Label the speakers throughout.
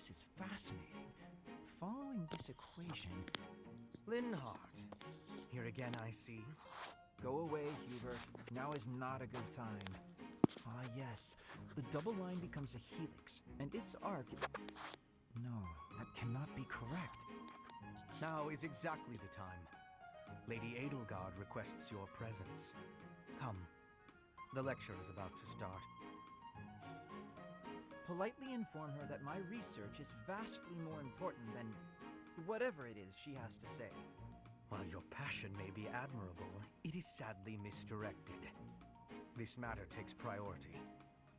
Speaker 1: this is fascinating. Following this equation...
Speaker 2: Linhardt. Here again, I see.
Speaker 1: Go away, Hubert. Now is not a good time. Ah, yes. The double line becomes a helix, and its arc... No, that cannot be correct.
Speaker 2: Now is exactly the time. Lady Edelgard requests your presence. Come. The lecture is about to start.
Speaker 1: Politely inform her that my research is vastly more important than whatever it is she has to say.
Speaker 2: While your passion may be admirable, it is sadly misdirected. This matter takes priority.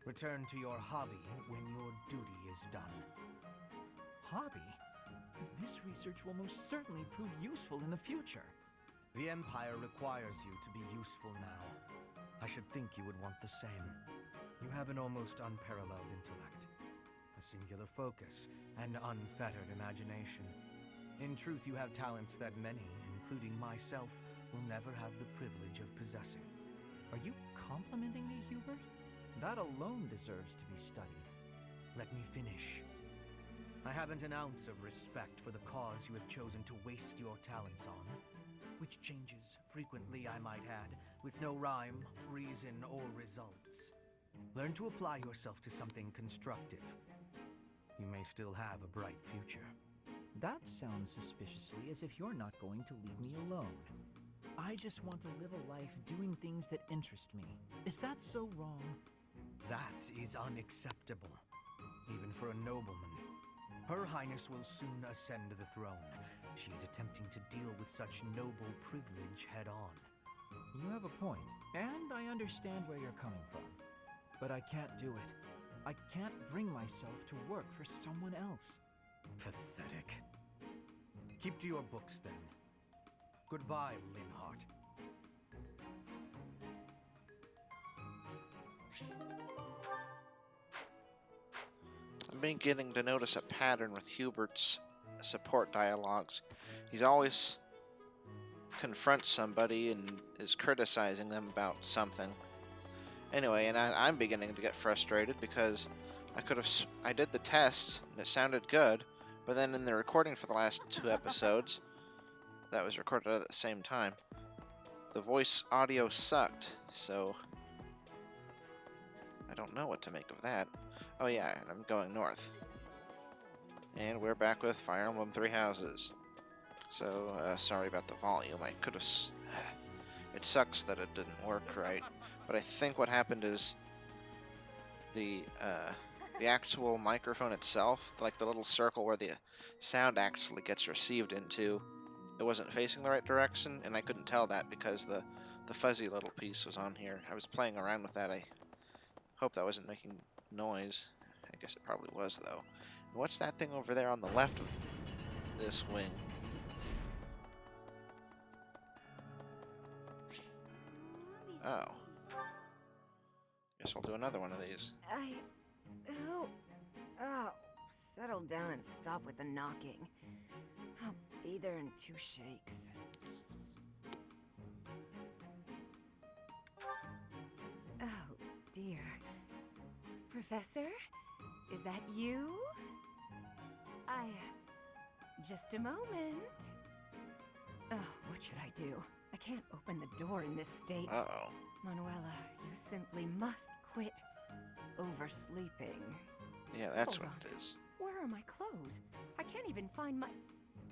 Speaker 2: Return to your hobby when your duty is done.
Speaker 1: Hobby? This research will most certainly prove useful in the future.
Speaker 2: The Empire requires you to be useful now. I should think you would want the same. You have an almost unparalleled intellect, a singular focus, and unfettered imagination. In truth, you have talents that many, including myself, will never have the privilege of possessing.
Speaker 1: Are you complimenting me, Hubert? That alone deserves to be studied.
Speaker 2: Let me finish. I haven't an ounce of respect for the cause you have chosen to waste your talents on, which changes frequently, I might add, with no rhyme, reason, or results. Learn to apply yourself to something constructive. You may still have a bright future.
Speaker 1: That sounds suspiciously as if you're not going to leave me alone. I just want to live a life doing things that interest me. Is that so wrong?
Speaker 2: That is unacceptable, even for a nobleman. Her Highness will soon ascend the throne. She is attempting to deal with such noble privilege head-on.
Speaker 1: You have a point, and I understand where you're coming from. But I can't do it. I can't bring myself to work for someone else.
Speaker 2: Pathetic. Keep to your books, then. Goodbye, Linhardt.
Speaker 3: I'm beginning to notice a pattern with Hubert's support dialogues. He's always confronts somebody and is criticizing them about something. Anyway, and I'm beginning to get frustrated because I did the test and it sounded good, but then in the recording for the last 2 episodes that was recorded at the same time, the voice audio sucked, so I don't know what to make of that. Oh yeah, and I'm going north. And we're back with Fire Emblem Three Houses. So, sorry about the volume. I could have... It sucks that it didn't work right. But I think what happened is the actual microphone itself, like the little circle where the sound actually gets received into, it wasn't facing the right direction, and I couldn't tell that because the fuzzy little piece was on here. I was playing around with that. I hope that wasn't making noise. I guess it probably was, though. And what's that thing over there on the left of this wing? Oh. Guess I'll do another one of these.
Speaker 4: Oh, settle down and stop with the knocking. I'll be there in 2 shakes. Oh, dear. Professor? Is that you? Just a moment. Oh, what should I do? I can't open the door in this state.
Speaker 3: Uh-oh.
Speaker 4: Manuela, you simply must quit oversleeping.
Speaker 3: Yeah, that's
Speaker 4: Hold
Speaker 3: what
Speaker 4: on.
Speaker 3: it is.
Speaker 4: Where are my clothes? I can't even find my...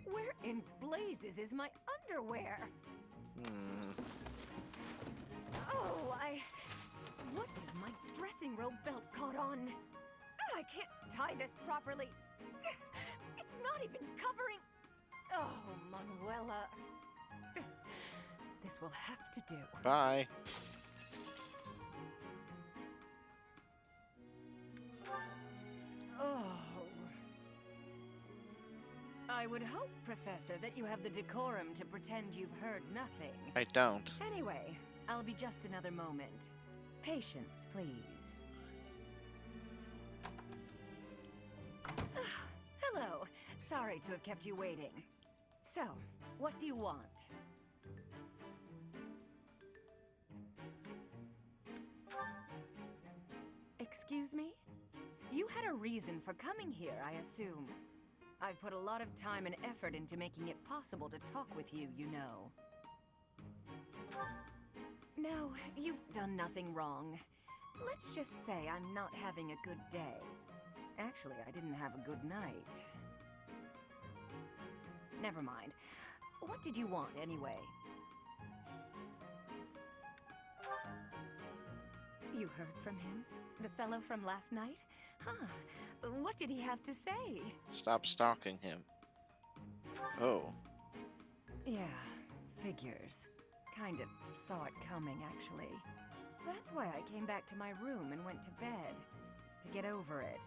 Speaker 4: Where in blazes is my underwear? Oh, What is my dressing robe belt caught on? I can't tie this properly. It's not even covering... Oh, Manuela. This will have to do.
Speaker 3: Bye.
Speaker 4: Oh. I would hope, Professor, that you have the decorum to pretend you've heard nothing.
Speaker 3: I don't.
Speaker 4: Anyway, I'll be just another moment. Patience, please. Hello. Sorry to have kept you waiting. So, what do you want? Excuse me? You had a reason for coming here, I assume. I've put a lot of time and effort into making it possible to talk with you, you know. Now, you've done nothing wrong. Let's just say I'm not having a good day. Actually, I didn't have a good night. Never mind. What did you want, anyway? You heard from him? The fellow from last night? Huh. What did he have to say?
Speaker 3: Stop stalking him. Oh.
Speaker 4: Yeah, figures. Kind of saw it coming, actually. That's why I came back to my room and went to bed. To get over it.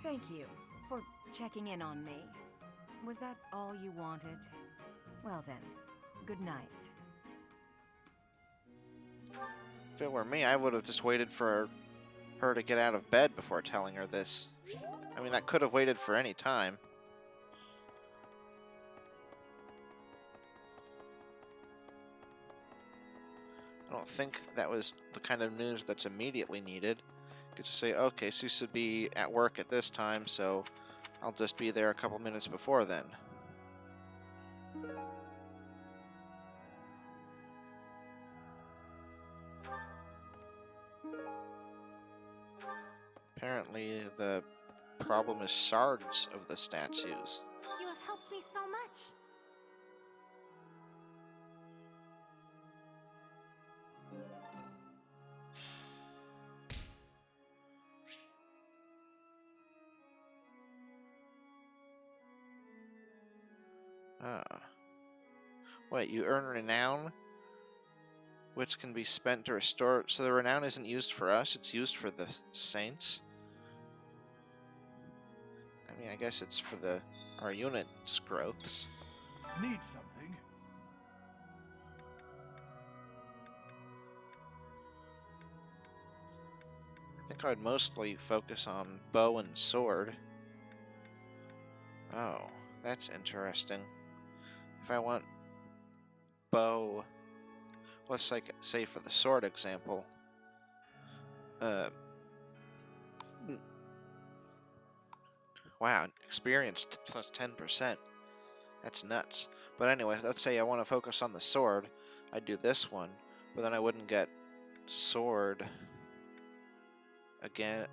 Speaker 4: Thank you for checking in on me. Was that all you wanted? Well then, good night.
Speaker 3: If it were me, I would have just waited for her to get out of bed before telling her this. I mean, that could have waited for any time. I don't think that was the kind of news that's immediately needed. You could just say, okay, Sus would be at work at this time, so I'll just be there a couple minutes before then. Apparently, the problem is shards of the statues.
Speaker 5: You have helped me so much.
Speaker 3: Ah. Wait, you earn renown, which can be spent to restore... So the renown isn't used for us, it's used for the saints? I mean, I guess it's for our unit's growths.
Speaker 6: Need something?
Speaker 3: I think I'd mostly focus on bow and sword. Oh, that's interesting. If I want bow, let's say for the sword example, wow, experience plus 10%. That's nuts. But anyway, let's say I want to focus on the sword. I'd do this one, but then I wouldn't get sword again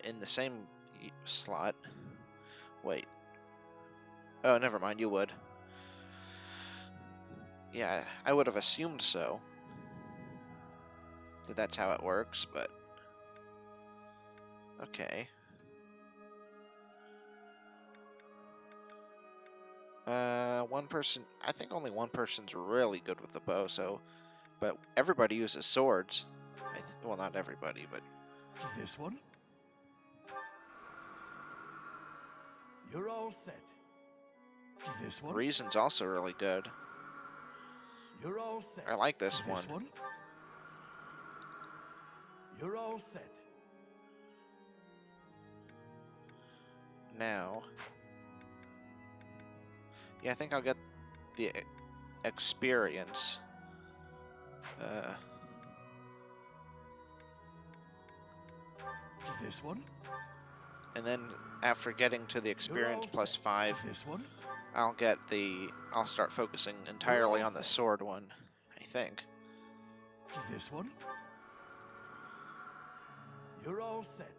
Speaker 3: in the same slot. Wait. Oh, never mind, you would. Yeah, I would have assumed so. That's how it works, but... Okay. One person... I think only one person's really good with the bow, so... But everybody uses swords. Well, not everybody, but...
Speaker 6: This one? You're all set. This one?
Speaker 3: Reason's also really good.
Speaker 6: You're all set.
Speaker 3: I like this one.
Speaker 6: You're all set.
Speaker 3: Now... Yeah, I think I'll get the experience.
Speaker 6: This one?
Speaker 3: And then after getting to the experience plus 5,
Speaker 6: This one?
Speaker 3: I'll start focusing entirely on the sword one, I think.
Speaker 6: This one? You're all set.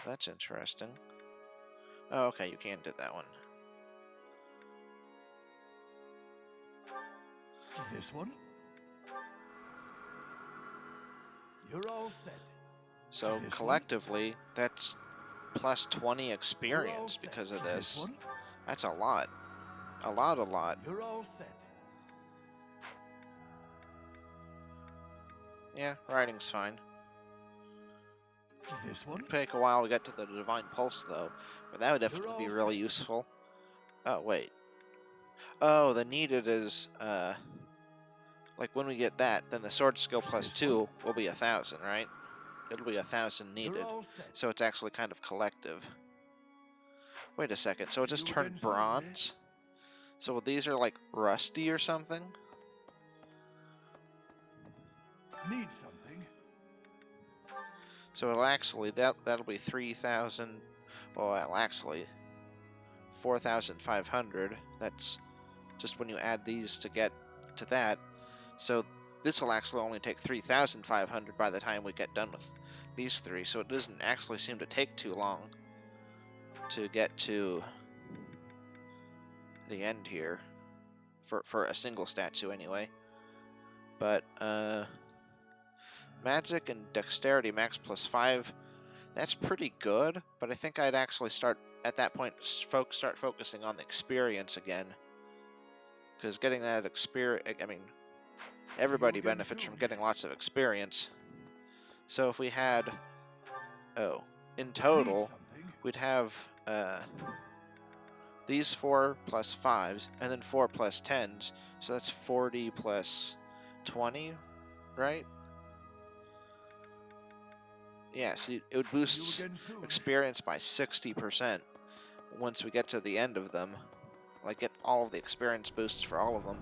Speaker 3: That's interesting. Oh, okay, you can do that one.
Speaker 6: This one? You're all set.
Speaker 3: So collectively, that's plus 20 experience because of this. That's a lot. A lot.
Speaker 6: You're all set.
Speaker 3: Yeah, writing's fine.
Speaker 6: This one?
Speaker 3: It'd take a while to get to the Divine Pulse, though. But that would definitely be really useful. Oh, wait. Oh, the needed is, like, when we get that, then the sword skill plus 2 will be 1,000, right? It'll be 1,000 needed. So it's actually kind of collective. Wait a second, so it just turned bronze? So these are, like, rusty or something?
Speaker 6: Need something?
Speaker 3: So it'll actually, that'll be 3,000, well, it'll actually 4,500. That's just when you add these to get to that. So this will actually only take 3,500 by the time we get done with these three. So it doesn't actually seem to take too long to get to the end here. For a single statue anyway. But magic and dexterity max +5, that's pretty good, but I think I'd actually start at that point start focusing on the experience again, because getting that experience, I mean, everybody benefits from getting lots of experience. So if we had, in total we'd have these 4 plus 5s, and then 4 plus 10s, so that's 40 plus 20, right? Yeah, so it would boost experience by 60% once we get to the end of them. Like, get all of the experience boosts for all of them,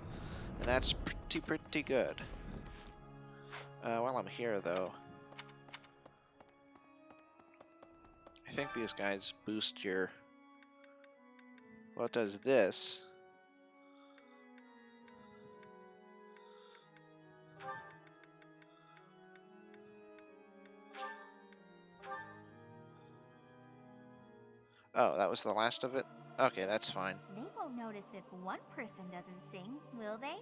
Speaker 3: and that's pretty good. While I'm here, though, I think these guys boost your... Well, it does this. Oh, that was the last of it? Okay, that's fine.
Speaker 5: They won't notice if one person doesn't sing, will they?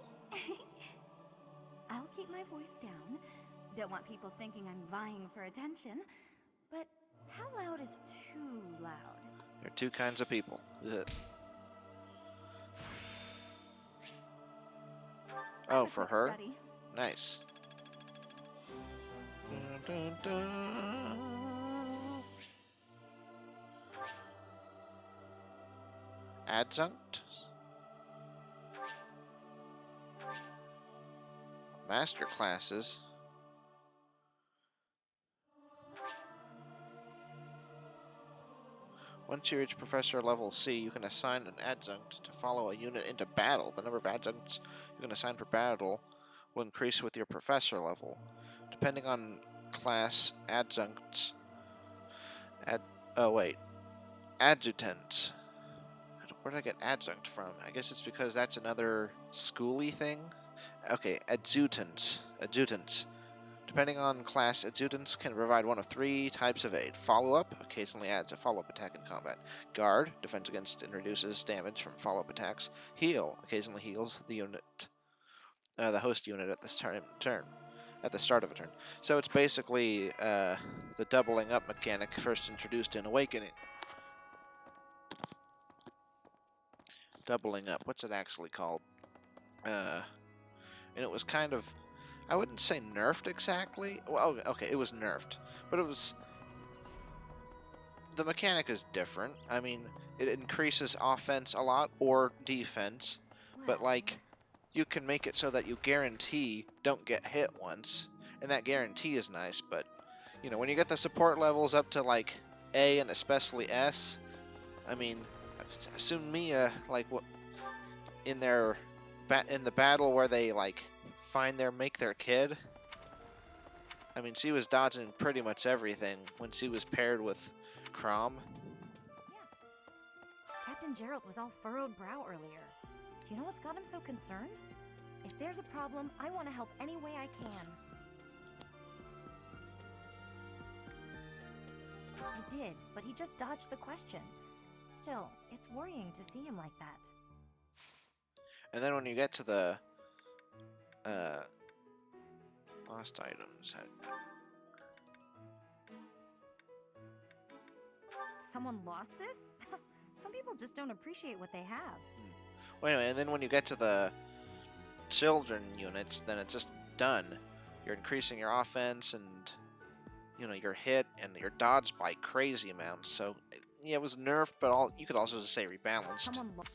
Speaker 5: I'll keep my voice down. Don't want people thinking I'm vying for attention. But how loud is too loud?
Speaker 3: There are two kinds of people. Ugh. Oh, for her?
Speaker 5: Study.
Speaker 3: Nice. Dun, dun, dun. Adjunct? Master classes? Once you reach Professor level C, you can assign an adjunct to follow a unit into battle. The number of adjuncts you can assign per battle will increase with your Professor level. Depending on class, adjuncts... Adjutants. Where did I get adjunct from? I guess it's because that's another schooly thing? Okay, adjutants. Adjutants. Depending on class, adjutants can provide one of 3 types of aid. Follow-up occasionally adds a follow-up attack in combat. Guard, defends against and reduces damage from follow-up attacks. Heal, occasionally heals the unit, the host unit at this turn, at the start of a turn. So it's basically the doubling up mechanic first introduced in Awakening. Doubling up, what's it actually called? And it was kind of, I wouldn't say nerfed exactly. Well, okay, it was nerfed, but it was... The mechanic is different. I mean, it increases offense a lot, or defense, but, like, you can make it so that you guarantee don't get hit once, and that guarantee is nice, but, you know, when you get the support levels up to, like, A and especially S, I mean, assume Mia, like, what, in their... in the battle where they, like, make their kid. I mean, she was dodging pretty much everything when she was paired with Crom.
Speaker 4: Yeah. Captain Gerald was all furrowed brow earlier. Do you know what's got him so concerned? If there's a problem, I want to help any way I can. I did, but he just dodged the question. Still, it's worrying to see him like that.
Speaker 3: And then when you get to the lost items,
Speaker 4: Someone lost this? Some people just don't appreciate what they have.
Speaker 3: Well, anyway, and then when you get to the children units, then it's just done. You're increasing your offense and, you know, your hit and your dodge by crazy amounts. So yeah, it was nerfed, but you could also just say rebalanced.
Speaker 4: Someone.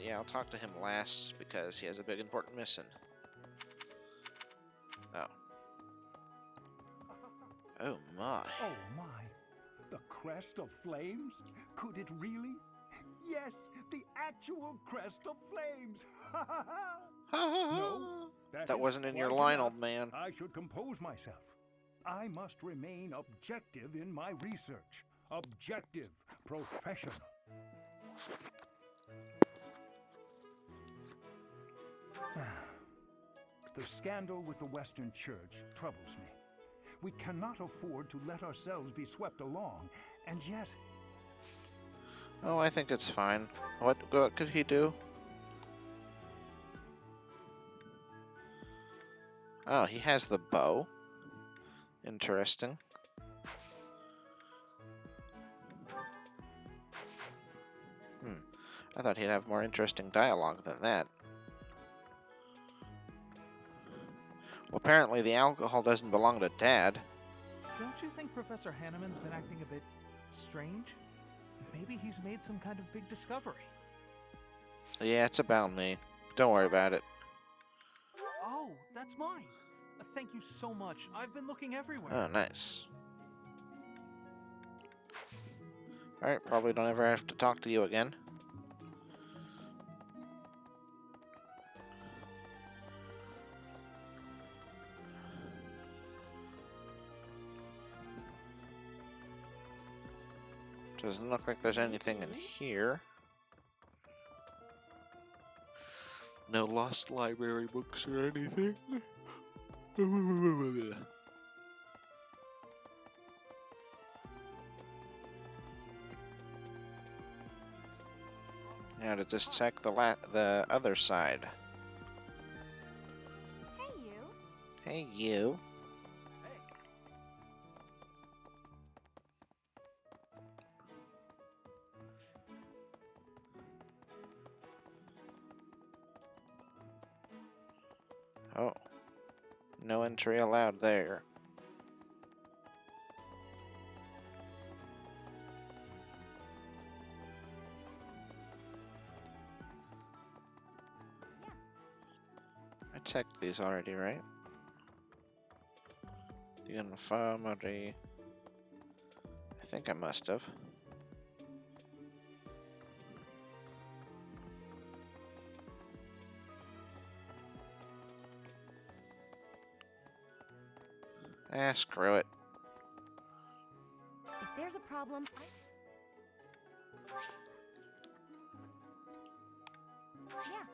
Speaker 3: Yeah, I'll talk to him last because he has a big important mission. Oh. Oh my.
Speaker 7: Oh my. The crest of flames? Could it really? Yes, the actual crest of flames. Ha ha ha!
Speaker 3: Ha ha ha.
Speaker 7: No,
Speaker 3: That
Speaker 7: is
Speaker 3: wasn't in your
Speaker 7: quite
Speaker 3: line,
Speaker 7: enough.
Speaker 3: old man.
Speaker 7: I should compose myself. I must remain objective in my research. Objective, professional. The scandal with the Western Church troubles me. We cannot afford to let ourselves be swept along, and yet...
Speaker 3: Oh, I think it's fine. What could he do? Oh, he has the bow. Interesting. I thought he'd have more interesting dialogue than that. Well, apparently the alcohol doesn't belong to Dad.
Speaker 8: Don't you think Professor Hanneman's been acting a bit strange? Maybe he's made some kind of big discovery.
Speaker 3: Yeah, it's about me. Don't worry about it.
Speaker 8: Oh, that's mine. Thank you so much. I've been looking everywhere.
Speaker 3: Oh, nice. Alright, probably don't ever have to talk to you again. Doesn't look like there's anything in here. No lost library books or anything. Now to just check the other side.
Speaker 5: Hey, you.
Speaker 3: Hey, you. Oh. No entry allowed there. I checked these already, right? The infirmary. I think I must have. Ah, screw it.
Speaker 4: If there's a problem,
Speaker 5: Yeah.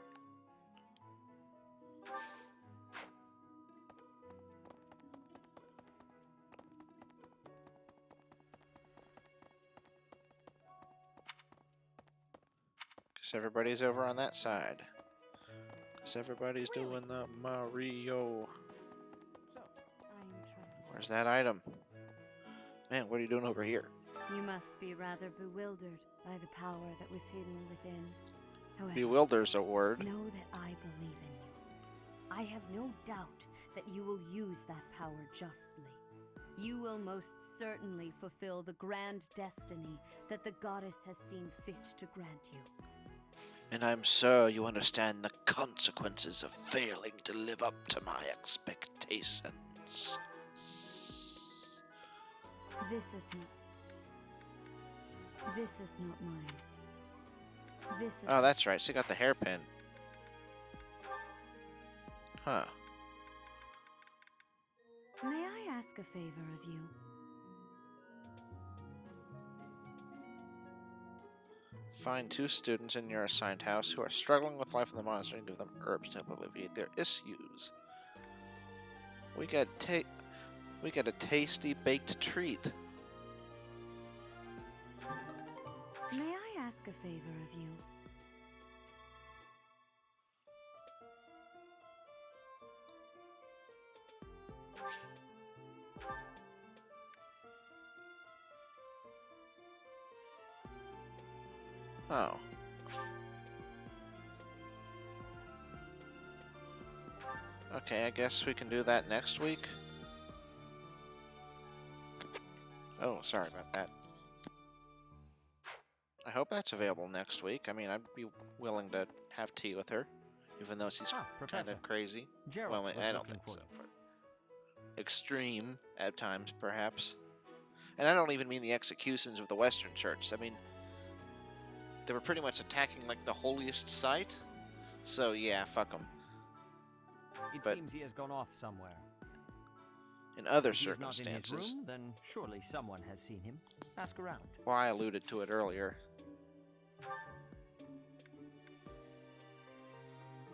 Speaker 3: Guess everybody's over on that side. Guess everybody's doing the Mario.
Speaker 5: I am trusted.
Speaker 3: Where's that item? Man, what are you doing over here?
Speaker 4: you must be rather bewildered by the power that was hidden within. However,
Speaker 3: Bewilder's a word.
Speaker 4: know that I believe in you. I have no doubt that you will use that power justly. You will most certainly fulfill the grand destiny that the goddess has seen fit to grant you.
Speaker 3: And I'm sure you understand the consequences of failing to live up to my expectations.
Speaker 4: This is not mine. This is
Speaker 3: Oh, that's right. She got the hairpin. Huh.
Speaker 4: May I ask a favor of you?
Speaker 3: Find 2 students in your assigned house who are struggling with life in the monastery and give them herbs to alleviate their issues. We get a tasty baked treat.
Speaker 4: May I ask a favor of you?
Speaker 3: Oh. Okay, I guess we can do that next week. Oh, sorry about that. I hope that's available next week. I mean, I'd be willing to have tea with her, even though she's kind
Speaker 1: Professor.
Speaker 3: of crazy.
Speaker 1: Gerald
Speaker 3: Well,
Speaker 1: was
Speaker 3: I don't
Speaker 1: looking
Speaker 3: think
Speaker 1: for
Speaker 3: so.
Speaker 1: you.
Speaker 3: But extreme at times, perhaps. And I don't even mean the executions of the Western Church. I mean they were pretty much attacking like the holiest site. So yeah, fuck them.
Speaker 9: It
Speaker 3: But-
Speaker 9: seems he has gone off somewhere.
Speaker 3: In other
Speaker 9: If he is not in his
Speaker 3: circumstances,
Speaker 9: room, then surely someone has seen him. Ask around.
Speaker 3: well, I alluded to it earlier.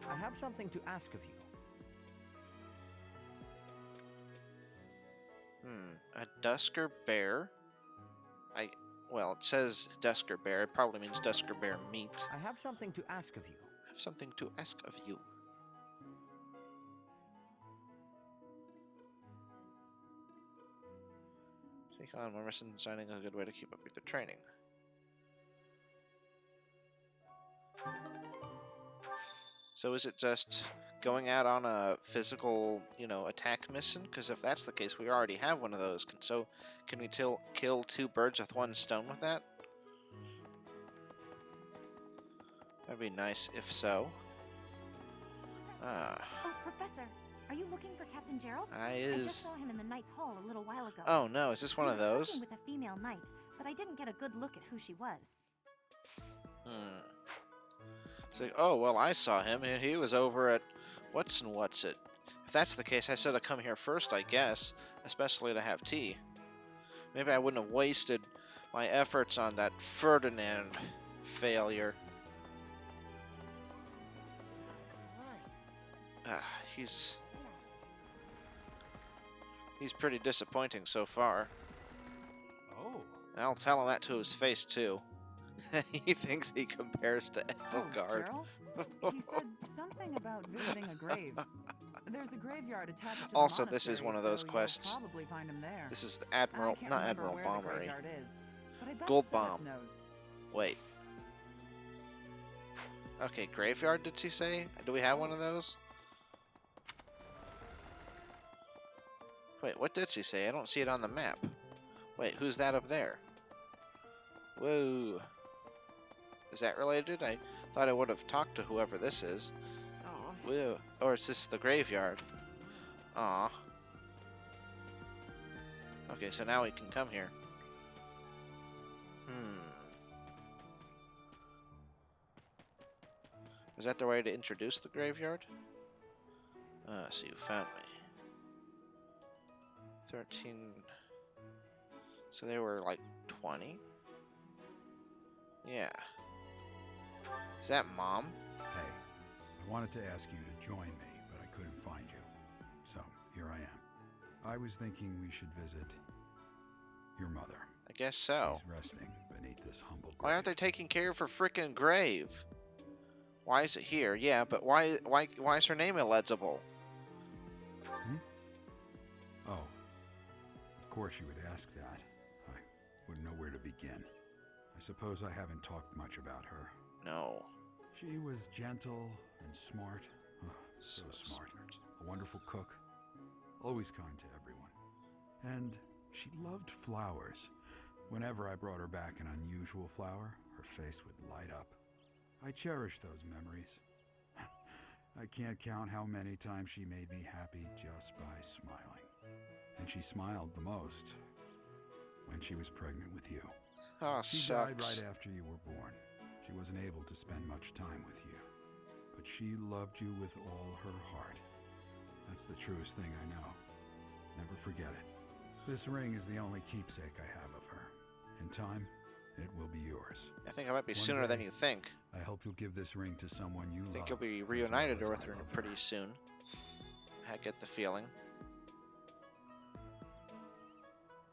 Speaker 9: I have something to ask of you.
Speaker 3: A Dusker bear. Well, it says Dusker bear. It probably means Dusker bear meat.
Speaker 9: I have something to ask of you.
Speaker 3: I have something to ask of you. Take on more missions, signing a good way to keep up with the training. So is it just going out on a physical, attack mission? Because if that's the case, we already have one of those. So can we kill two birds with one stone with that? That'd be nice if so.
Speaker 5: Oh, Professor, are you looking for Captain Gerald? I
Speaker 3: is...
Speaker 5: just saw him in the Knight's Hall a little while ago.
Speaker 3: Oh no, is this one of
Speaker 5: He was
Speaker 3: those?
Speaker 5: talking with a female knight, but I didn't get a good look at who she was.
Speaker 3: It's like, oh, well, I saw him, and he was over at what's it. If that's the case, I should have come here first, I guess, especially to have tea. Maybe I wouldn't have wasted my efforts on that Ferdinand failure. He's pretty disappointing so far.
Speaker 8: Oh.
Speaker 3: And I'll tell him that to his face, too. He thinks he compares to Ethelgard.
Speaker 10: Gerald? He said something about visiting a grave. There's a graveyard attached to
Speaker 3: Also,
Speaker 10: the
Speaker 3: this is
Speaker 10: monastery,
Speaker 3: one of those
Speaker 10: so
Speaker 3: quests.
Speaker 10: You'll probably find him there.
Speaker 3: This is the
Speaker 10: I
Speaker 3: Admiral,
Speaker 10: can't
Speaker 3: not
Speaker 10: remember
Speaker 3: Admiral
Speaker 10: where the
Speaker 3: Bombery.
Speaker 10: graveyard is, but I bet
Speaker 3: Gold
Speaker 10: Seth
Speaker 3: Bomb.
Speaker 10: knows.
Speaker 3: Wait. Okay, graveyard, did she say? Do we have one of those? Wait, what did she say? I don't see it on the map. Wait, who's that up there? Whoa. Is that related? I thought I would have talked to whoever this is.
Speaker 10: Oh.
Speaker 3: Whoa. Or is this the graveyard? Aw. Okay, so now we can come here. Is that the way to introduce the graveyard? So you found me. 13... So they were like 20? Yeah. Is that Mom?
Speaker 7: Hey, I wanted to ask you to join me, but I couldn't find you. So, here I am. I was thinking we should visit your mother.
Speaker 3: I guess so.
Speaker 7: She's resting beneath this humble grave.
Speaker 3: Why aren't they taking care of her frickin' grave? Why is it here? Yeah, but why is her name illegible?
Speaker 7: Oh, of course you would ask that. I wouldn't know where to begin. I suppose I haven't talked much about her.
Speaker 3: No.
Speaker 7: She was gentle and smart. Oh, so smart. A wonderful cook. Always kind to everyone. And she loved flowers. Whenever I brought her back an unusual flower, her face would light up. I cherish those memories. I can't count how many times she made me happy just by smiling. And she smiled the most when she was pregnant with you.
Speaker 3: Oh,
Speaker 7: She died
Speaker 3: sucks.
Speaker 7: right after you were born. She wasn't able to spend much time with you. But she loved you with all her heart. That's the truest thing I know. Never forget it. This ring is the only keepsake I have of her. In time, it will be yours.
Speaker 3: I think it might be
Speaker 7: One
Speaker 3: sooner than
Speaker 7: day,
Speaker 3: you think.
Speaker 7: I hope you'll give this ring to someone you
Speaker 3: I think
Speaker 7: love.
Speaker 3: you'll be
Speaker 7: as
Speaker 3: reunited
Speaker 7: well as
Speaker 3: with
Speaker 7: I
Speaker 3: her
Speaker 7: love
Speaker 3: pretty soon. I get the feeling.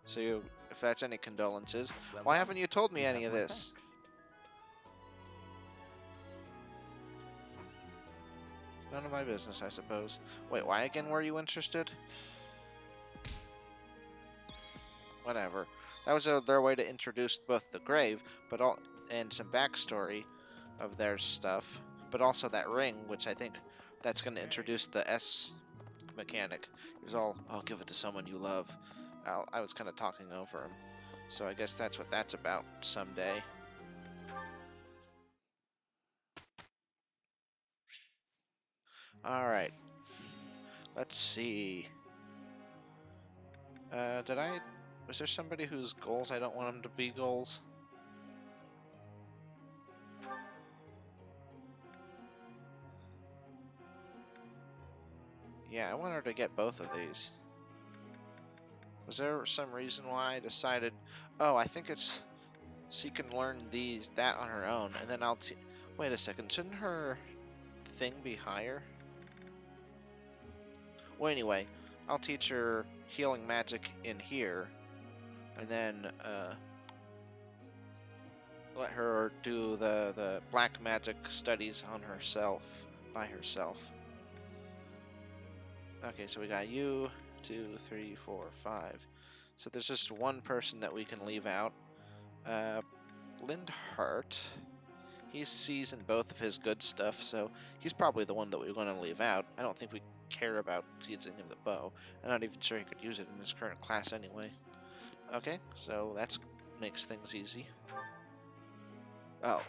Speaker 3: So you, if that's any condolences,
Speaker 9: Well
Speaker 3: why
Speaker 9: done.
Speaker 3: haven't you told me
Speaker 9: You
Speaker 3: any
Speaker 9: have
Speaker 3: of
Speaker 9: my
Speaker 3: this?
Speaker 9: thanks.
Speaker 3: None of my business, I suppose. Wait, why again were you interested? Whatever. That was their way to introduce both the grave, and some backstory of their stuff, but also that ring, which I think that's going to introduce the S mechanic. He was all, "Oh, give it to someone you love." I was kind of talking over him, so I guess that's what that's about someday. Alright. Let's see. Was there somebody whose goals I don't want them to be goals? Yeah, I want her to get both of these. Was there some reason why I decided, oh, I think it's, she can learn that on her own, and then wait a second, shouldn't her thing be higher? Well, anyway, I'll teach her healing magic in here, and then, let her do the black magic studies on herself, by herself. Okay, so we got you, 2, 3, 4, 5. So there's just one person that we can leave out. Lindhart. He sees in both of his good stuff, so he's probably the one that we're going to leave out. I don't think we care about teaching him the bow. I'm not even sure he could use it in his current class anyway. Okay, so that makes things easy. Oh.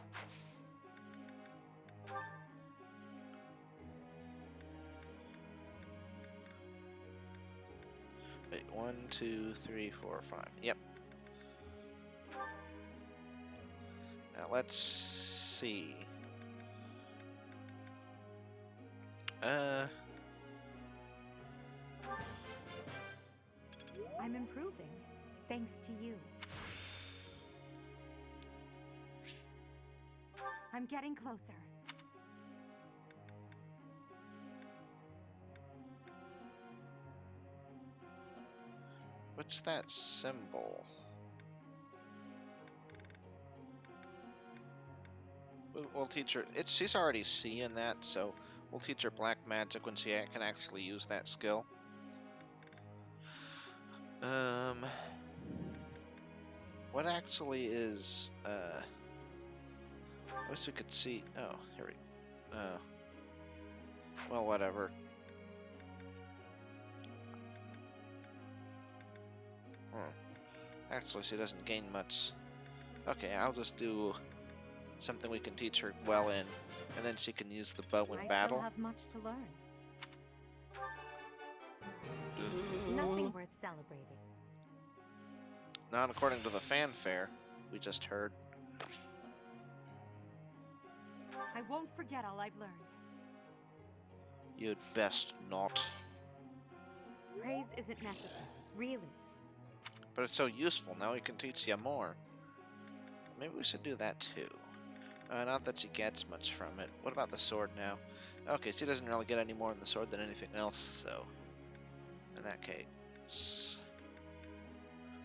Speaker 3: Wait, 1, 2, 3, 4, 5. Yep. Now let's see.
Speaker 5: I'm improving, thanks to you. I'm getting closer.
Speaker 3: What's that symbol? We'll teach her. She's already seeing that, so we'll teach her black magic when she can actually use that skill. What actually is I wish we could see. Oh, here we. Well, whatever. Actually, she doesn't gain much. Okay, I'll just do something we can teach her well in, and then she can use the bow in battle.
Speaker 5: I still have much to learn. Nothing worth celebrating.
Speaker 3: Not according to the fanfare we just heard.
Speaker 5: I won't forget all I've learned.
Speaker 3: You'd best not.
Speaker 5: Praise isn't necessary, really.
Speaker 3: But it's so useful, now we can teach you more. Maybe we should do that too. Not that she gets much from it. What about the sword now? Okay, she doesn't really get any more in the sword than anything else, so... in that case...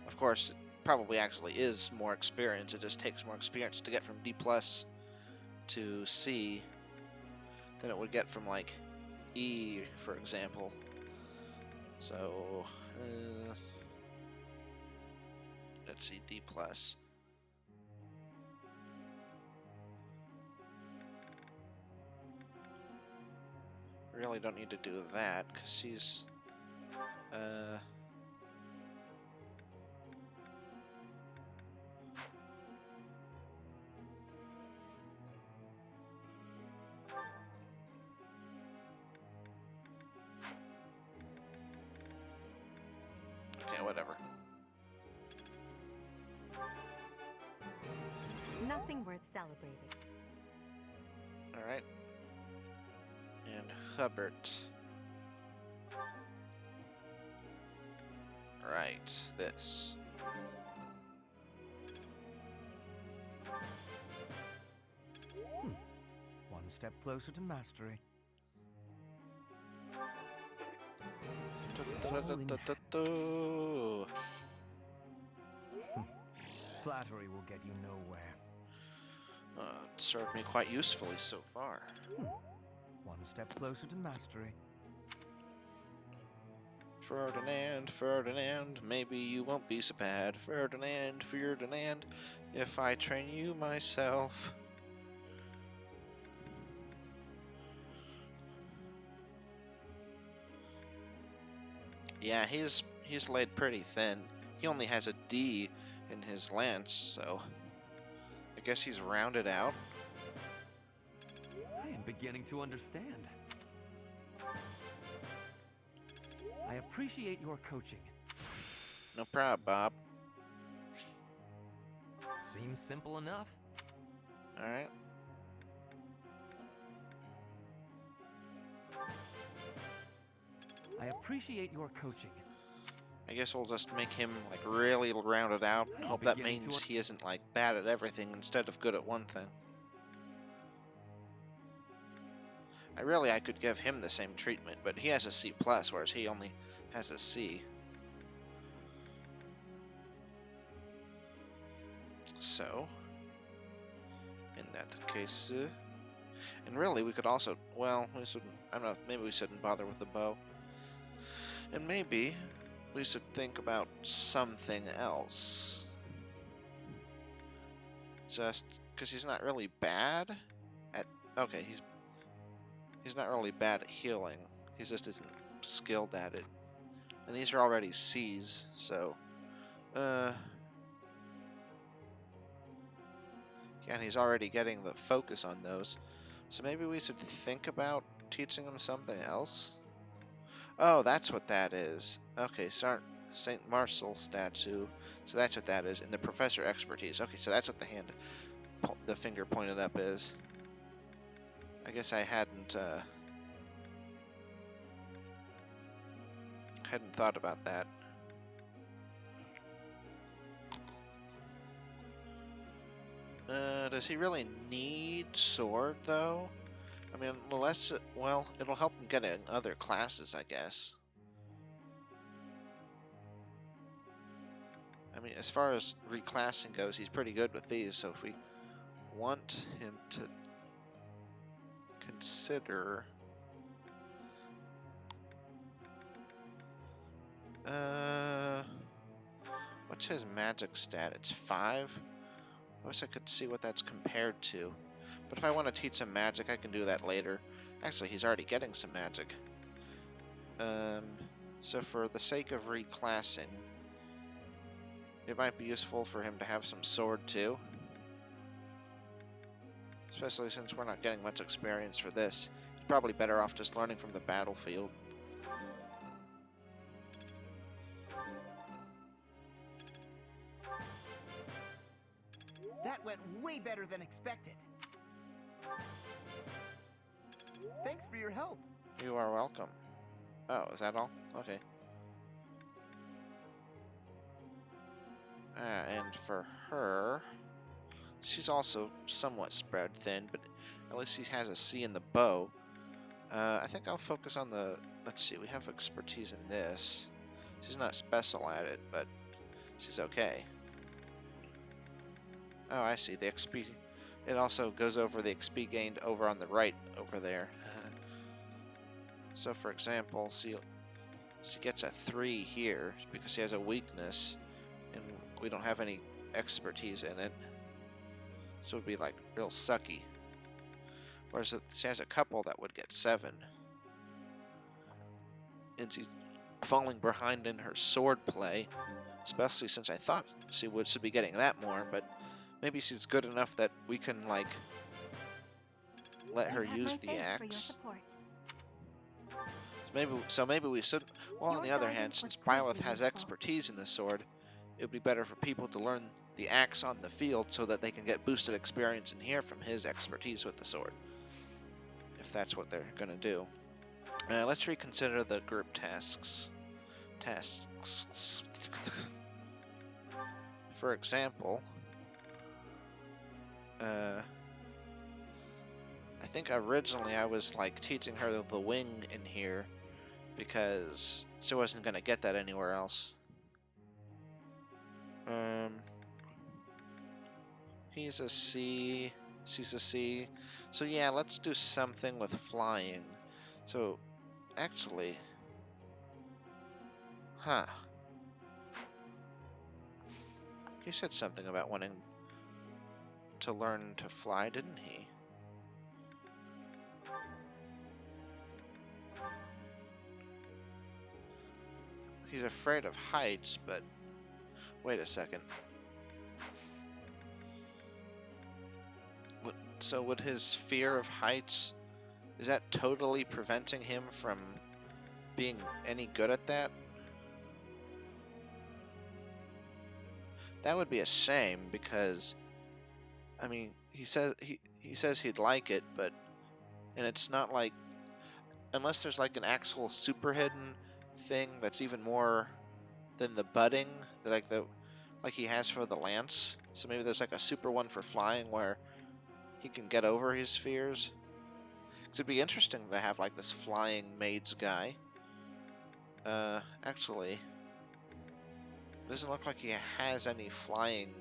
Speaker 3: Of course, it probably actually is more experience. It just takes more experience to get from D+ to C than it would get from, like, E, for example. So... let's see, D+. Really don't need to do that, because she's... okay, whatever.
Speaker 5: Nothing worth celebrating.
Speaker 3: Alright. And Hubbard. Right, this.
Speaker 2: One step closer to mastery. Flattery will get you nowhere.
Speaker 3: It served me quite usefully so far.
Speaker 2: One step closer to mastery.
Speaker 3: Ferdinand, Ferdinand, maybe you won't be so bad. Ferdinand, Ferdinand, if I train you myself. Yeah, he's laid pretty thin. He only has a D in his lance, so I guess he's rounded out.
Speaker 9: I am beginning to understand. I appreciate your coaching.
Speaker 3: No problem, Bob.
Speaker 9: Seems simple enough.
Speaker 3: Alright.
Speaker 9: I appreciate your coaching.
Speaker 3: I guess we'll just make him like really rounded out and
Speaker 9: I'm
Speaker 3: hope that
Speaker 9: beginning to
Speaker 3: means he isn't like bad at everything instead of good at one thing. I could give him the same treatment, but he has a C+, whereas he only has a C. So, in that case, and really we could also, well, we shouldn't, I don't know, maybe we shouldn't bother with the bow. And maybe we should think about something else. Just because he's not really bad at, okay, he's not really bad at healing. He just isn't skilled at it. And these are already C's, so yeah, and he's already getting the focus on those. So maybe we should think about teaching him something else? Oh, that's what that is. Okay, St. Marcel statue. So that's what that is. And the professor expertise. Okay, so that's what the finger pointed up is. I guess I hadn't thought about that. Does he really need sword, though? I mean, well, it'll help him get in other classes, I guess. I mean, as far as reclassing goes, he's pretty good with these, so if we want him to consider... what's his magic stat? It's 5? I wish I could see what that's compared to. But if I want to teach him magic, I can do that later. Actually, he's already getting some magic. So for the sake of reclassing, it might be useful for him to have some sword too. Especially since we're not getting much experience for this. He's probably better off just learning from the battlefield.
Speaker 11: That went way better than expected. Thanks for your help.
Speaker 3: You are welcome. Oh, is that all? Okay. And for her, she's also somewhat spread thin, but at least she has a C in the bow. I think I'll focus on the... Let's see, we have expertise in this. She's not special at it, but she's okay. Oh, I see. The XP... It also goes over the XP gained over on the right over there. So, for example, she gets a 3 here because she has a weakness, and we don't have any expertise in it. So it would be, like, real sucky. Whereas she has a couple that would get 7. And she's falling behind in her sword play, especially since I thought she should be getting that more, but maybe she's good enough that we can, like, let her use the axe. Maybe we should... Well, on the other hand, since Byleth has expertise in the sword, it would be better for people to learn the axe on the field so that they can get boosted experience in here from his expertise with the sword. If that's what they're going to do. Let's reconsider the group tasks. For example... I think originally I was like teaching her the wing in here because she wasn't going to get that anywhere else. He's a C, she's a C. So yeah, let's do something with flying. So, actually... Huh. He said something about wanting to learn to fly, didn't he? He's afraid of heights, but... Wait a second. So would his fear of heights... Is that totally preventing him from being any good at that? That would be a shame, because... I mean, he says he'd like it, but... And it's not like... Unless there's like an actual super hidden thing that's even more than the budding that like he has for the lance. So maybe there's like a super one for flying where he can get over his fears. 'Cause it'd be interesting to have like this flying maids guy. Actually, it doesn't look like he has any flying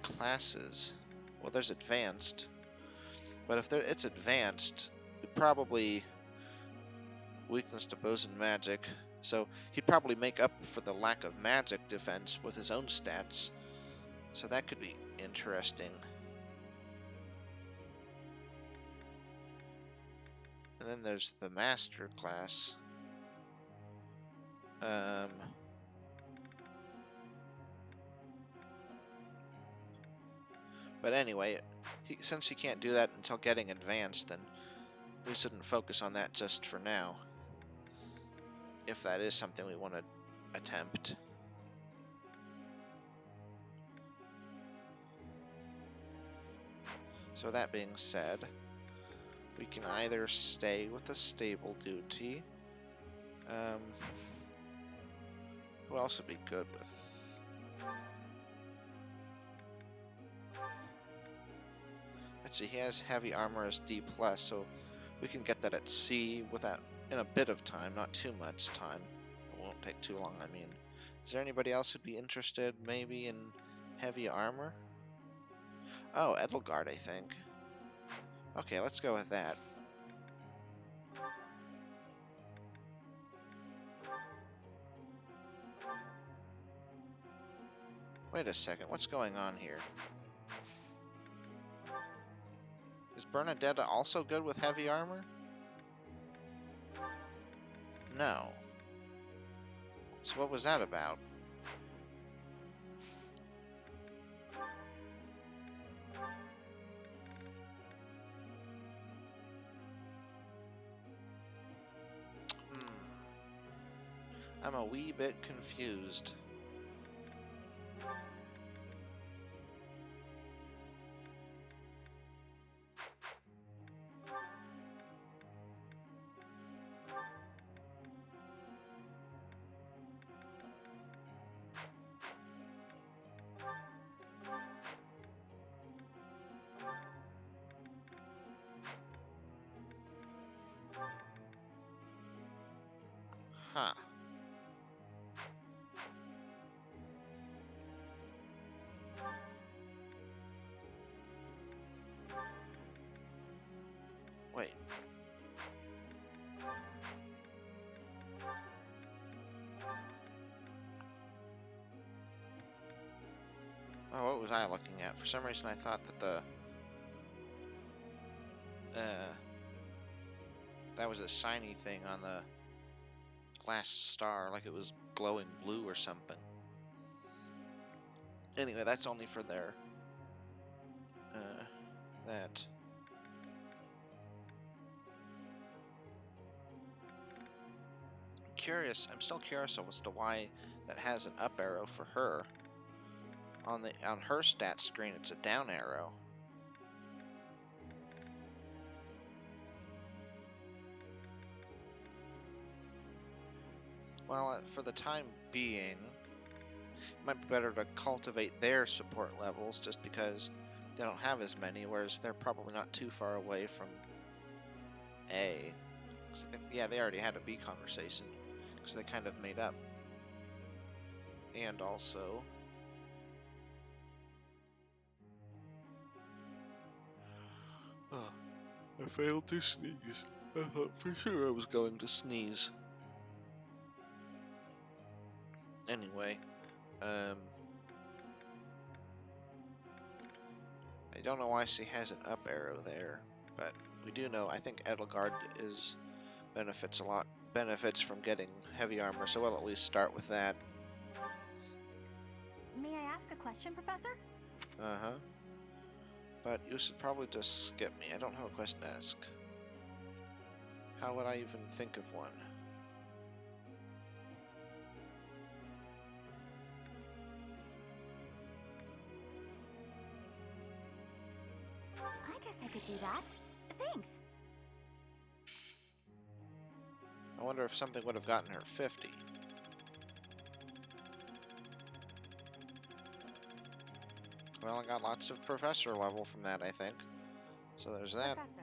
Speaker 3: classes. Well, there's advanced, but if it's advanced, it probably weakness to bows and magic. So he'd probably make up for the lack of magic defense with his own stats. So that could be interesting. And then there's the master class. But anyway, since he can't do that until getting advanced, then we shouldn't focus on that just for now. If that is something we want to attempt. So that being said, we can either stay with the stable duty. Who else would be good with? Let's see, he has heavy armor as D+, so we can get that at C without in a bit of time, not too much time. It won't take too long, I mean. Is there anybody else who'd be interested maybe in heavy armor? Oh, Edelgard, I think. Okay, let's go with that. Wait a second, what's going on here? Is Bernadetta also good with heavy armor? No. So what was that about? I'm a wee bit confused. Huh. Wait. Oh, what was I looking at? For some reason I thought that that was a shiny thing on the last star, like it was glowing blue or something. Anyway, that's only for their that. I'm still curious as to why that has an up arrow for her. On her stat screen, it's a down arrow. Well, for the time being, it might be better to cultivate their support levels just because they don't have as many, whereas they're probably not too far away from A. 'Cause I think, yeah, they already had a B conversation, because they kind of made up. And also, I failed to sneeze. I thought for sure I was going to sneeze. Anyway, I don't know why she has an up arrow there, but we do know, I think Edelgard benefits from getting heavy armor, so we'll at least start with that.
Speaker 5: May I ask a question, Professor?
Speaker 3: Uh-huh. But you should probably just skip me. I don't have a question to ask. How would I even think of one?
Speaker 5: I guess I could do that. Thanks.
Speaker 3: I wonder if something would have gotten her 50. Well, I got lots of professor level from that, I think. So there's that.
Speaker 4: Professor.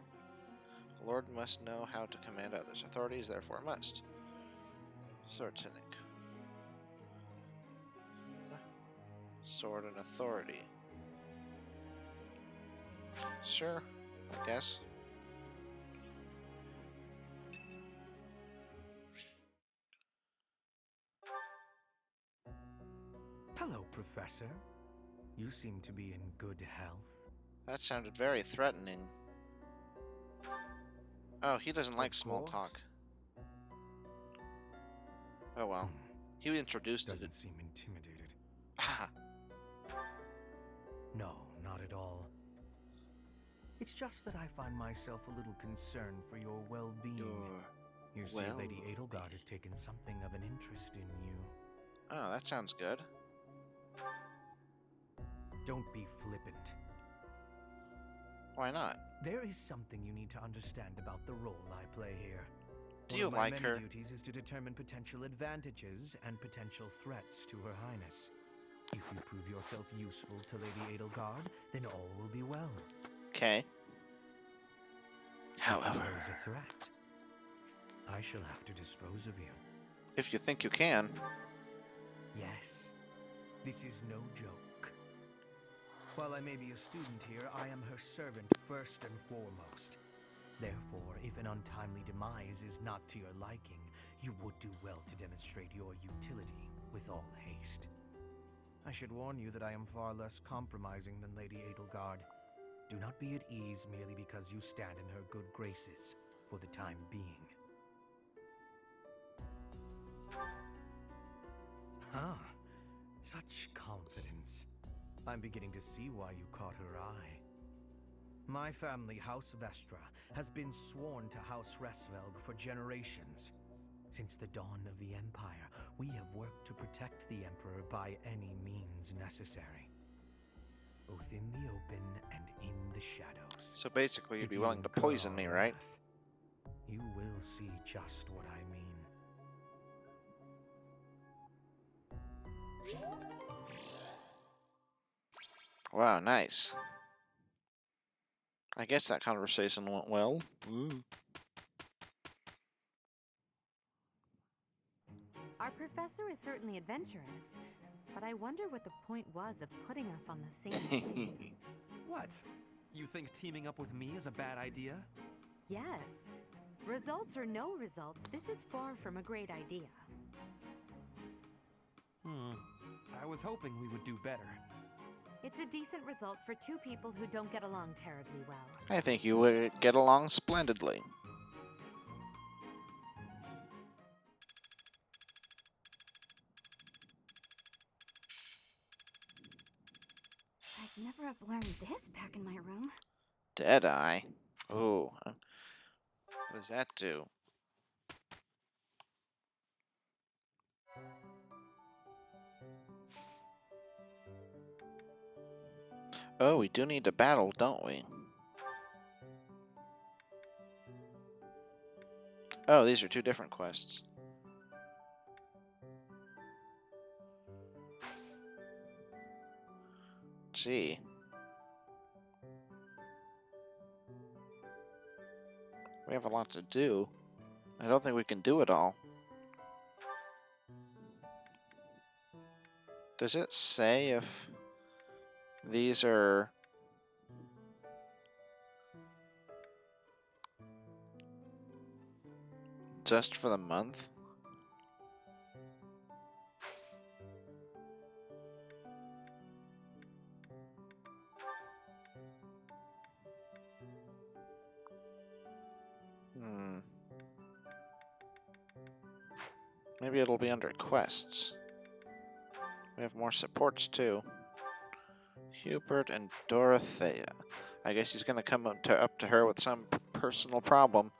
Speaker 3: The Lord must know how to command others. Authorities therefore must. Sortinic. Sword and authority. Sure, I guess.
Speaker 2: Hello, Professor. You seem to be in good health.
Speaker 3: That sounded very threatening. Oh, he doesn't like small talk. Oh well. He introduced
Speaker 2: Doesn't
Speaker 3: it.
Speaker 2: seem intimidated.
Speaker 3: Ah,
Speaker 2: No, not at all. It's just that I find myself a little concerned for your well-being. You see, Lady Edelgard has taken something of an interest in you.
Speaker 3: oh, that sounds good.
Speaker 2: Don't be flippant.
Speaker 3: Why not?
Speaker 2: There is something you need to understand about the role I play here.
Speaker 3: Do you like her?
Speaker 2: One of my many duties is to determine potential advantages and potential threats to Her Highness. If you prove yourself useful to Lady Edelgard, then all will be well.
Speaker 3: Okay.
Speaker 2: If
Speaker 3: However,
Speaker 2: you pose a threat, I shall have to dispose of you.
Speaker 3: if you think you can.
Speaker 2: Yes, this is no joke. While I may be a student here, I am her servant first and foremost. Therefore, if an untimely demise is not to your liking, you would do well to demonstrate your utility with all haste. I should warn you that I am far less compromising than Lady Edelgard. Do not be at ease merely because you stand in her good graces for the time being. Huh. Such confidence. I'm beginning to see why you caught her eye. My family, House Vestra, has been sworn to House Resvelg for generations. Since the dawn of the Empire, we have worked to protect the Emperor by any means necessary. Both in the open and in the shadows.
Speaker 3: So basically, you'd
Speaker 2: If
Speaker 3: be
Speaker 2: you
Speaker 3: willing to
Speaker 2: incur
Speaker 3: poison
Speaker 2: our
Speaker 3: me, right?
Speaker 2: wrath, you will see just what I mean.
Speaker 3: Wow, nice. I guess that conversation went well. Ooh.
Speaker 4: Our professor is certainly adventurous, but I wonder what the point was of putting us on the same team.
Speaker 9: What? You think teaming up with me is a bad idea?
Speaker 4: Yes. Results or no results, this is far from a great idea.
Speaker 9: I was hoping we would do better.
Speaker 4: It's a decent result for two people who don't get along terribly well.
Speaker 3: I think you would get along splendidly.
Speaker 5: I'd never have learned this back in my room.
Speaker 3: Deadeye. Ooh. What does that do? Oh, we do need to battle, don't we? Oh, these are two different quests. Let's see. We have a lot to do. I don't think we can do it all. Does it say if these are just for the month? Maybe it'll be under quests. We have more supports too. Hubert and Dorothea. I guess he's gonna come up to her with some personal problem.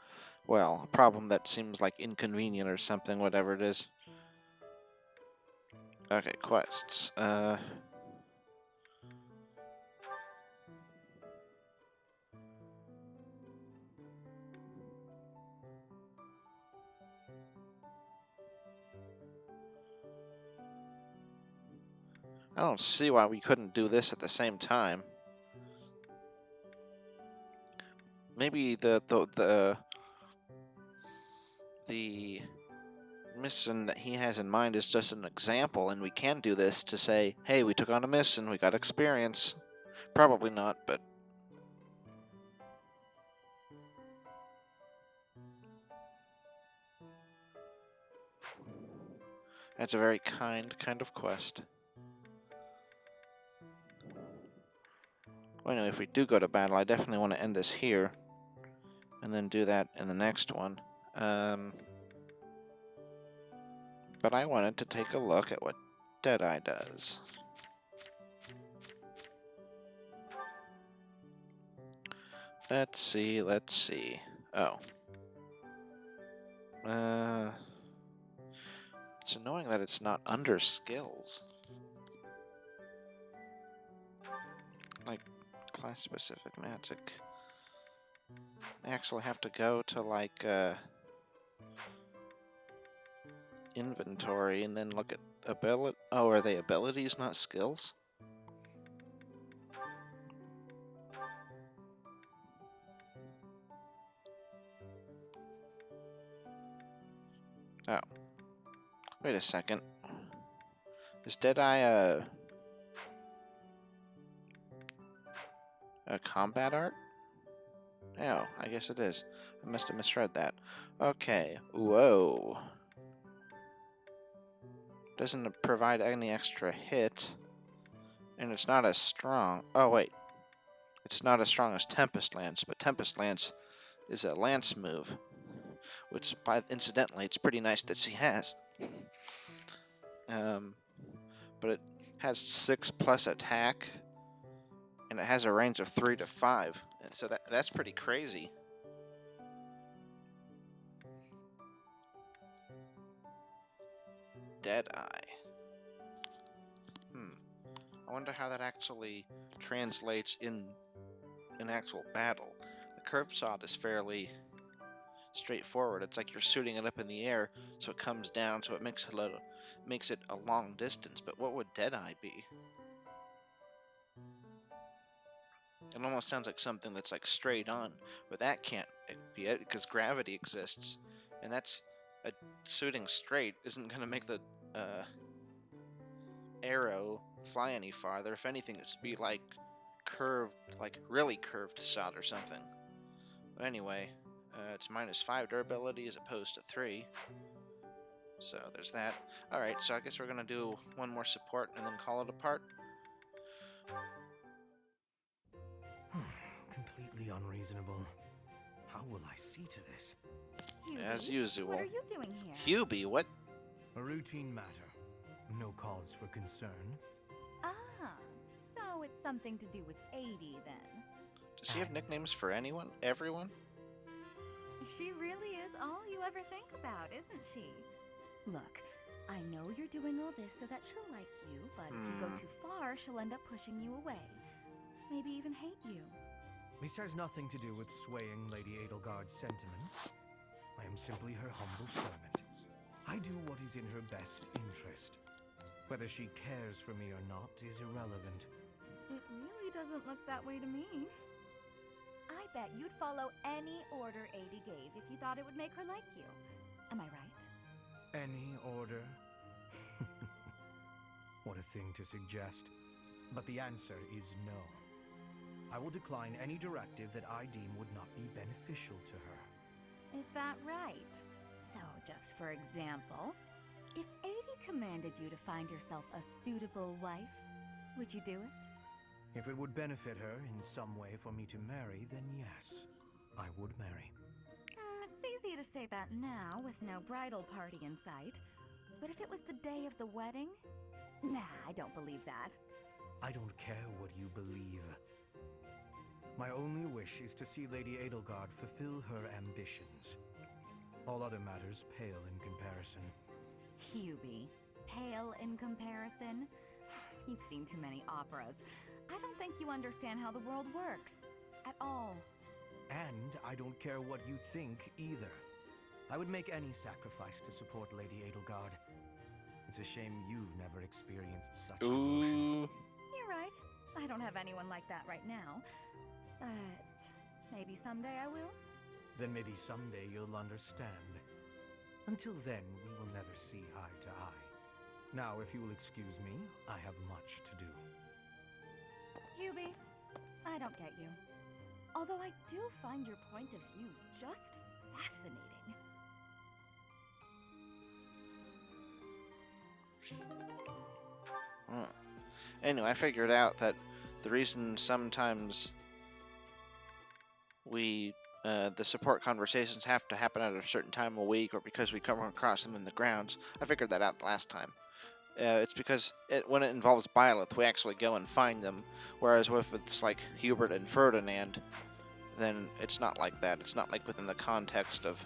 Speaker 3: Well, a problem that seems like inconvenient or something, whatever it is. Okay, quests. I don't see why we couldn't do this at the same time. Maybe the mission that he has in mind is just an example, and we can do this to say, hey, we took on a mission, we got experience. Probably not, but... That's a very kind of quest. Well, anyway, if we do go to battle, I definitely want to end this here. And then do that in the next one. But I wanted to take a look at what Deadeye does. Let's see. Oh. It's annoying that it's not under skills. Like, class-specific magic. I actually have to go to, like, inventory and then look at ability. Oh, are they abilities, not skills? Oh. Wait a second. Is Deadeye a combat art? Oh, I guess it is. I must have misread that. Okay. Whoa. Doesn't provide any extra hit. And it's not as strong. Oh, wait. It's not as strong as Tempest Lance, but Tempest Lance is a lance move. Which, incidentally, it's pretty nice that she has. But it has 6+ attack. And it has a range of 3 to 5. And so that's pretty crazy. Deadeye. I wonder how that actually translates in an actual battle. The curved sword is fairly straightforward. It's like you're shooting it up in the air, so it comes down, so it makes it a long distance. But what would Deadeye be? It almost sounds like something that's like straight on, but that can't be it because gravity exists, and that's shooting straight isn't going to make the arrow fly any farther. If anything, it's be like curved, like really curved shot or something. But anyway, it's -5 durability as opposed to 3. So there's that. Alright, so I guess we're going to do one more support and then call it a part.
Speaker 2: Completely unreasonable. How will I see to this?
Speaker 5: Hubie,
Speaker 3: As usual.
Speaker 5: What are you doing here?
Speaker 3: Hubie, what?
Speaker 2: A routine matter. No cause for concern.
Speaker 5: Ah, so it's something to do with 80 then.
Speaker 3: Does he have nicknames for anyone? Everyone?
Speaker 5: She really is all you ever think about, isn't she? Look, I know you're doing all this so that she'll like you, but if you go too far, she'll end up pushing you away. Maybe even hate you.
Speaker 2: This has nothing to do with swaying Lady Edelgard's sentiments. I am simply her humble servant. I do what is in her best interest. Whether she cares for me or not is irrelevant.
Speaker 5: It really doesn't look that way to me. I bet you'd follow any order 80 gave if you thought it would make her like you. Am I right?
Speaker 2: Any order? What a thing to suggest. But the answer is no. I will decline any directive that I deem would not be beneficial to her.
Speaker 5: Is that right? So, just for example, if 80 commanded you to find yourself a suitable wife, would you do it?
Speaker 2: If it would benefit her in some way for me to marry, then yes, I would marry.
Speaker 5: It's easy to say that now, with no bridal party in sight. But if it was the day of the wedding? Nah, I don't believe that.
Speaker 2: I don't care what you believe. My only wish is to see Lady Edelgard fulfill her ambitions. All other matters pale in comparison.
Speaker 5: Hubie, pale in comparison? You've seen too many operas. I don't think you understand how the world works. At all.
Speaker 2: And I don't care what you think either. I would make any sacrifice to support Lady Edelgard. It's a shame you've never experienced such devotion.
Speaker 3: Ooh.
Speaker 5: You're right. I don't have anyone like that right now. But maybe someday I will.
Speaker 2: Then maybe someday you'll understand. Until then, we will never see eye to eye. Now, if you will excuse me, I have much to do.
Speaker 5: Hubie, I don't get you. Although I do find your point of view just fascinating.
Speaker 3: Anyway, I figured out that the reason sometimes the support conversations have to happen at a certain time of week, or because we come across them in the grounds, I figured that out last time. It's because when it involves Byleth, we actually go and find them, whereas if it's like Hubert and Ferdinand, then it's not like that. It's not like within the context of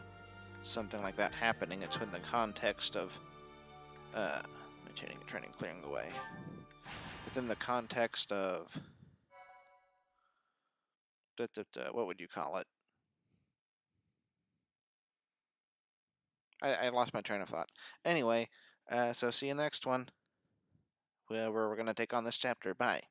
Speaker 3: something like that happening. It's within the context of maintaining, training, clearing the way. Within the context of what would you call it? I lost my train of thought. Anyway, so see you in the next one, where we're going to take on this chapter. Bye.